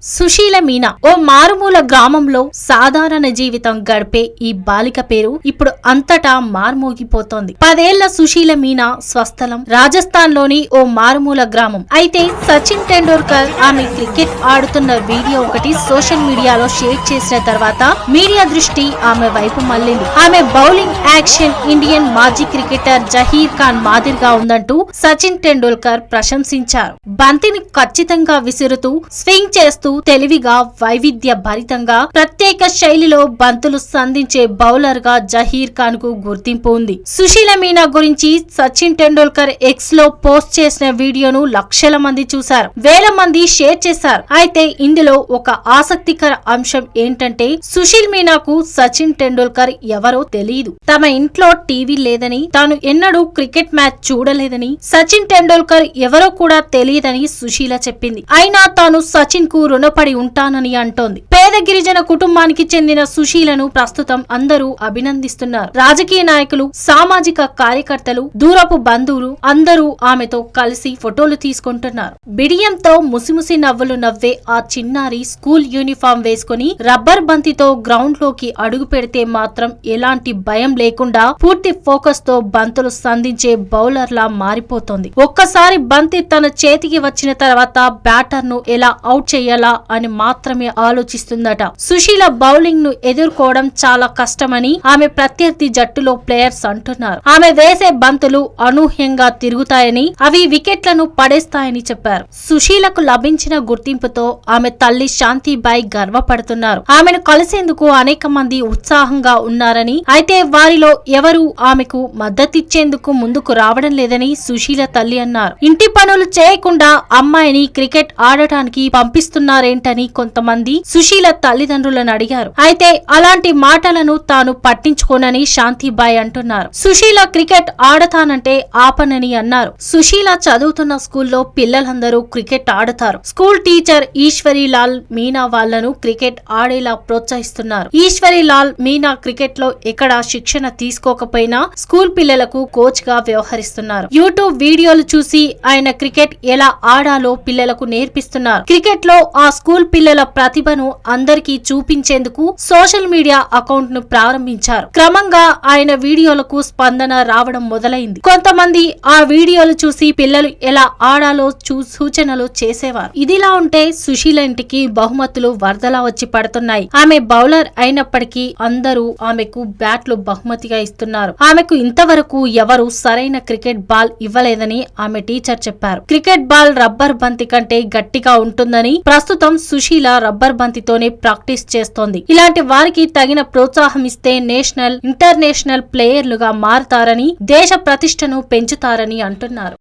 సుశీల మీనా ఓ మారుమూల గ్రామంలో సాధారణ జీవితం గడిపే ఈ బాలిక పేరు ఇప్పుడు అంతటా మార్మోగిపోతోంది. 10 ఏళ్ల సుశీల మీనా స్వస్థలం రాజస్థాన్ లోని ఓ మారుమూల గ్రామం. అయితే సచిన్ టెండూల్కర్ ఆమె క్రికెట్ ఆడుతున్న వీడియో ఒకటి సోషల్ మీడియాలో షేర్ చేసిన తర్వాత మీడియా దృష్టి ఆమె వైపు మళ్లింది. ఆమె బౌలింగ్ యాక్షన్ ఇండియన్ మాజీ క్రికెటర్ జహీర్ ఖాన్ మాదిరిగా ఉందంటూ సచిన్ టెండూల్కర్ ప్రశంసించారు. బంతిని ఖచ్చితంగా విసురుతూ స్వింగ్ చేస్తూ తెలివిగా వైవిధ్య భరితంగా ప్రత్యేక శైలిలో బంతులు సంధించే బౌలర్ గా జహీర్ ఖాన్ కు గుర్తింపు ఉంది. సుశీల మీనా గురించి సచిన్ టెండూల్కర్ ఎక్స్ లో పోస్ట్ చేసిన వీడియోను లక్షల మంది చూశారు, వేల మంది షేర్ చేశారు. అయితే ఇందులో ఒక ఆసక్తికర అంశం ఏంటంటే సుశీల్ మీనాకు సచిన్ టెండూల్కర్ ఎవరో తెలియదు. తమ ఇంట్లో టీవీ లేదని, తాను ఎన్నడూ క్రికెట్ మ్యాచ్ చూడలేదని, సచిన్ టెండూల్కర్ ఎవరో కూడా తెలియదని సుశీల చెప్పింది. అయినా తాను సచిన్ కు రుణపడి ఉంటానని అంటోంది. పేద గిరిజన కుటుంబానికి చెందిన సుశీలను ప్రస్తుతం అందరూ అభినందిస్తున్నారు. రాజకీయ నాయకులు, సామాజిక కార్యకర్తలు, దూరపు బంధువులు అందరూ ఆమెతో కలిసి ఫోటోలు తీసుకుంటున్నారు. బిడియంతో ముసిముసి నవ్వులు నవ్వే ఆ చిన్నారి స్కూల్ యూనిఫామ్ వేసుకుని రబ్బర్ బంతితో గ్రౌండ్ లోకి అడుగు పెడితే మాత్రం ఎలాంటి భయం లేకుండా పూర్తి ఫోకస్ తో బంతులు సంధించే బౌలర్ లా మారిపోతోంది. ఒక్కసారి బంతి తన చేతికి వచ్చిన తర్వాత బ్యాటర్ ను ఎలా అవుట్ చేయాలా అని మాత్రమే ఆలోచిస్తుందట. సుశీల బౌలింగ్ ను ఎదుర్కోవడం చాలా కష్టమని ఆమె ప్రత్యర్థి జట్టులో ప్లేయర్స్ అంటున్నారు. ఆమె వేసే బంతులు అనూహ్యంగా తిరుగుతాయని, అవి వికెట్లను పడేస్తాయని చెప్పారు. సుశీలకు లభించిన గుర్తింపుతో ఆమె తల్లి శాంతిబాయి గర్వపడుతున్నారు. ఆమెను కలిసేందుకు అనేక మంది ఉత్సాహంగా ఉన్నారని, అయితే వారిలో ఎవరూ ఆమెకు మద్దతిచ్చేందుకు ముందుకు రావడం లేదని సుశీల తల్లి అన్నారు. ఇంటి పనులు చేయకుండా అమ్మాయిని క్రికెట్ ఆడటానికి పంపిస్తున్నారేంటని కొంతమంది సుశీల తల్లిదండ్రులను అడిగారు. అయితే అలాంటి మాటలను తాను పట్టించుకోనని శాంతిబాయి అంటున్నారు. సుశీల క్రికెట్ ఆడతానంటే ఆపనని అన్నారు. సుశీల చదువుతున్న స్కూల్లో పిల్లలందరూ క్రికెట్ ఆడతారు. స్కూల్ టీచర్ ఈశ్వరీలాల్ మీనా వాళ్లను క్రికెట్ ఆడేలా ప్రోత్సహిస్తున్నారు. ఈశ్వరీలాల్ మీనా క్రికెట్ లో ఎక్కడ శిక్షణ తీసుకోకపోయినా స్కూల్ పిల్లలకు కోచ్ గా వ్యవహరిస్తున్నారు. యూట్యూబ్ వీడియోలు చూసి ఆయన క్రికెట్ ఎలా ఆడాలో పిల్లలకు నేర్పిస్తున్నారు. క్రికెట్ లో ఆ స్కూల్ పిల్లల ప్రతిభను అందరికీ చూపించేందుకు సోషల్ మీడియా అకౌంట్ ను ప్రారంభించారు. క్రమంగా ఆయన వీడియోలకు స్పందన రావడం మొదలైంది. కొంతమంది ఆ వీడియోలు చూసి పిల్లలు ఎలా ఆడాలో సూచనలు చేసేవారు. ఇదిలా ఉంటే సుశీల ఇంటికి బహుమతులు వరదలా వచ్చి పడుతున్నాయి. ఆమె బౌలర్ అయినప్పటికీ అందరూ ఆమెకు బ్యాట్లు బహుమతిగా ఇస్తున్నారు. ఆమెకు ఇంతవరకు ఎవరు సరైన క్రికెట్ బాల్ ఇవ్వలేదని ఆమె టీచర్ చెప్పారు. క్రికెట్ బాల్ రబ్బర్ బంతి కంటే గట్టిగా ఉంటుందని, ప్రస్తుతం సుశీల రబ్బర్ బంతితోనే ప్రాక్టీస్ చేస్తోంది. ఇలాంటి వారికి తగిన ప్రోత్సాహం ఇస్తే నేషనల్, ఇంటర్నేషనల్ ప్లేయర్లుగా మారతారని, దేశ ప్రతిష్టను పెంచుతారని అంటున్నారు.